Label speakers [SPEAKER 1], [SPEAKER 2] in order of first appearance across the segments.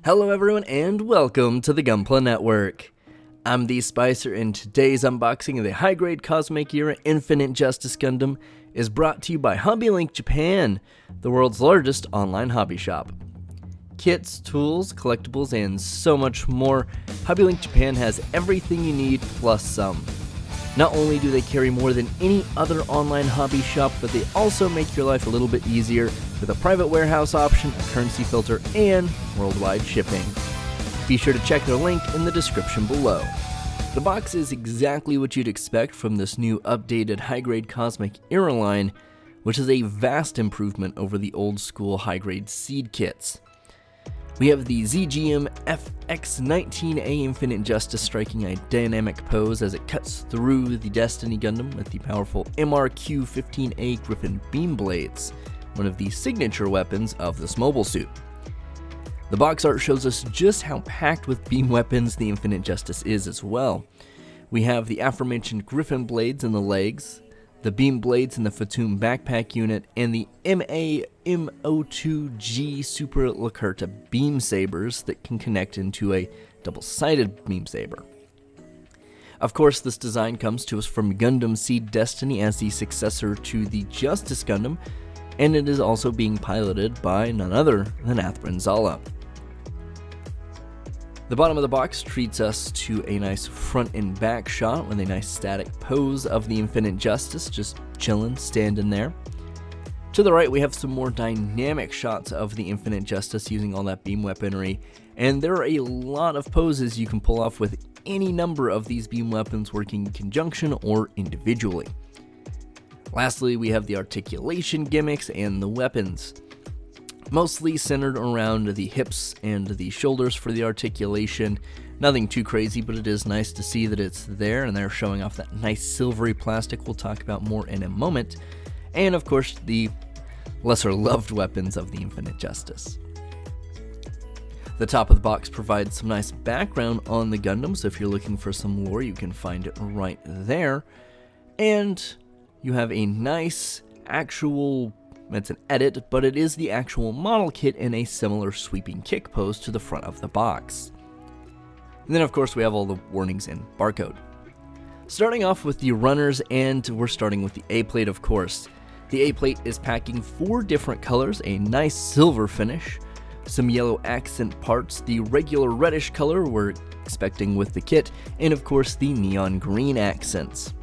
[SPEAKER 1] Hello everyone and welcome to the Gunpla Network. I'm the Spicer and today's unboxing of the high-grade Cosmic Era Infinite Justice Gundam is brought to you by HobbyLink Japan, the world's largest online hobby shop. Kits, tools, collectibles, and so much more, HobbyLink Japan has everything you need plus some. Not only do they carry more than any other online hobby shop, but they also make your life a little bit easier with a private warehouse option, a currency filter, and worldwide shipping. Be sure to check their link in the description below. The box is exactly what you'd expect from this new updated high-grade Cosmic Era line, which is a vast improvement over the old school high-grade seed kits. We have the ZGMF-X19A Infinite Justice striking a dynamic pose as it cuts through the Destiny Gundam with the powerful MRQ-15A Griffin beam blades, one of the signature weapons of this mobile suit. The box art shows us just how packed with beam weapons the Infinite Justice is as well. We have the aforementioned Griffin blades in the legs, the beam blades in the Fatum backpack unit, and the MA-M02G Super Lacerta beam sabers that can connect into a double-sided beam saber. Of course, this design comes to us from Gundam Seed Destiny as the successor to the Justice Gundam, and it is also being piloted by none other than Athrun Zala. The bottom of the box treats us to a nice front and back shot with a nice static pose of the Infinite Justice, just chillin', standing there. To the right, we have some more dynamic shots of the Infinite Justice using all that beam weaponry, and there are a lot of poses you can pull off with any number of these beam weapons working in conjunction or individually. Lastly, we have the articulation gimmicks and the weapons. Mostly centered around the hips and the shoulders for the articulation. Nothing too crazy, but it is nice to see that it's there, and they're showing off that nice silvery plastic we'll talk about more in a moment. And of course, the lesser loved weapons of the Infinite Justice. The top of the box provides some nice background on the Gundam, so if you're looking for some lore, you can find it right there. And you have a nice actual, it's an edit, but it is the actual model kit in a similar sweeping kick pose to the front of the box. And then of course we have all the warnings and barcode. Starting off with the runners, and we're starting with the A-plate of course. The A-plate is packing 4 different colors, a nice silver finish, some yellow accent parts, the regular reddish color we're expecting with the kit, and of course the neon green accents.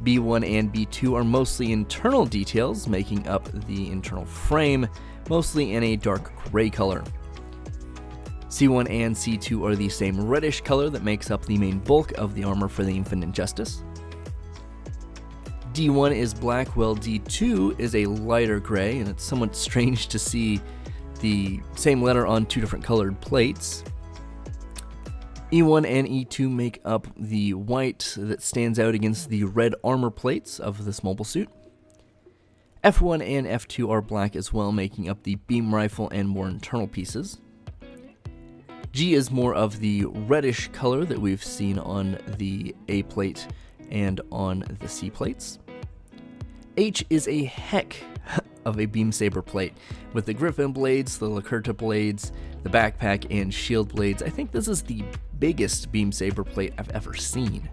[SPEAKER 1] B1 and B2 are mostly internal details, making up the internal frame, mostly in a dark gray color. C1 and C2 are the same reddish color that makes up the main bulk of the armor for the Infinite Justice. D1 is black, while D2 is a lighter gray, and it's somewhat strange to see the same letter on 2 different colored plates. E1 and E2 make up the white that stands out against the red armor plates of this mobile suit. F1 and F2 are black as well, making up the beam rifle and more internal pieces. G is more of the reddish color that we've seen on the A plate and on the C plates. H is a heck of a beam saber plate, with the Griffin blades, the Lacerta blades, the backpack, and shield blades. I think this is the biggest beam saber plate I've ever seen.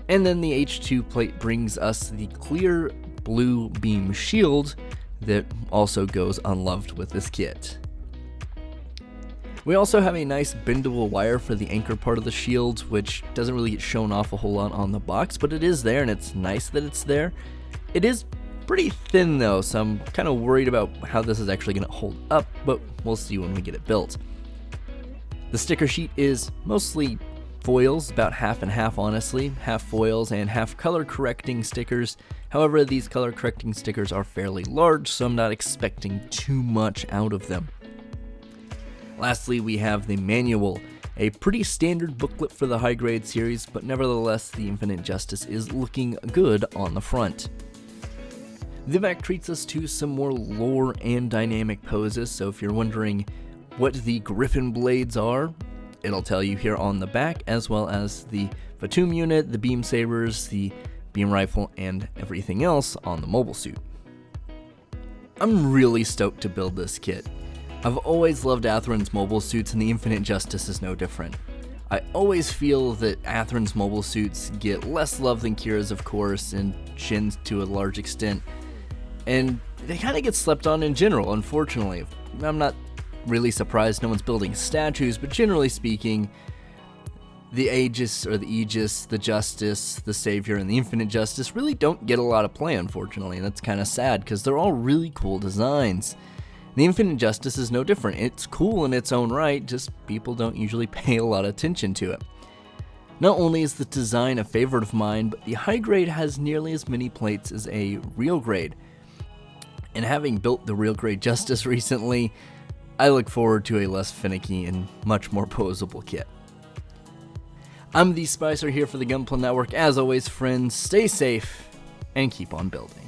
[SPEAKER 1] And then the H2 plate brings us the clear blue beam shield that also goes unloved with this kit. We also have a nice bendable wire for the anchor part of the shield, which doesn't really get shown off a whole lot on the box, but it is there, and it's nice that it's there. It is pretty thin though, so I'm kind of worried about how this is actually going to hold up, but we'll see when we get it built. The sticker sheet is mostly foils, about half and half honestly, half foils and half color correcting stickers. However, these color correcting stickers are fairly large, so I'm not expecting too much out of them. Lastly, we have the manual, a pretty standard booklet for the high grade series, but nevertheless the Infinite Justice is looking good on the front. The back treats us to some more lore and dynamic poses, so if you're wondering what the Griffin blades are, it'll tell you here on the back, as well as the Fatum unit, the beam sabers, the beam rifle, and everything else on the mobile suit. I'm really stoked to build this kit. I've always loved Athrun's mobile suits, and the Infinite Justice is no different. I always feel that Athrun's mobile suits get less love than Kira's, of course, and Shin's to a large extent, and they kind of get slept on in general, unfortunately. I'm not really surprised no one's building statues, but generally speaking, the Aegis, or the Aegis, the Justice, the Savior, and the Infinite Justice really don't get a lot of play, unfortunately, and that's kind of sad, because they're all really cool designs. The Infinite Justice is no different. It's cool in its own right, just people don't usually pay a lot of attention to it. Not only is the design a favorite of mine, but the high grade has nearly as many plates as a real grade. And having built the real grade Justice recently, I look forward to a less finicky and much more posable kit. I'm the Spicer here for the Gunpla Network. As always, friends, stay safe and keep on building.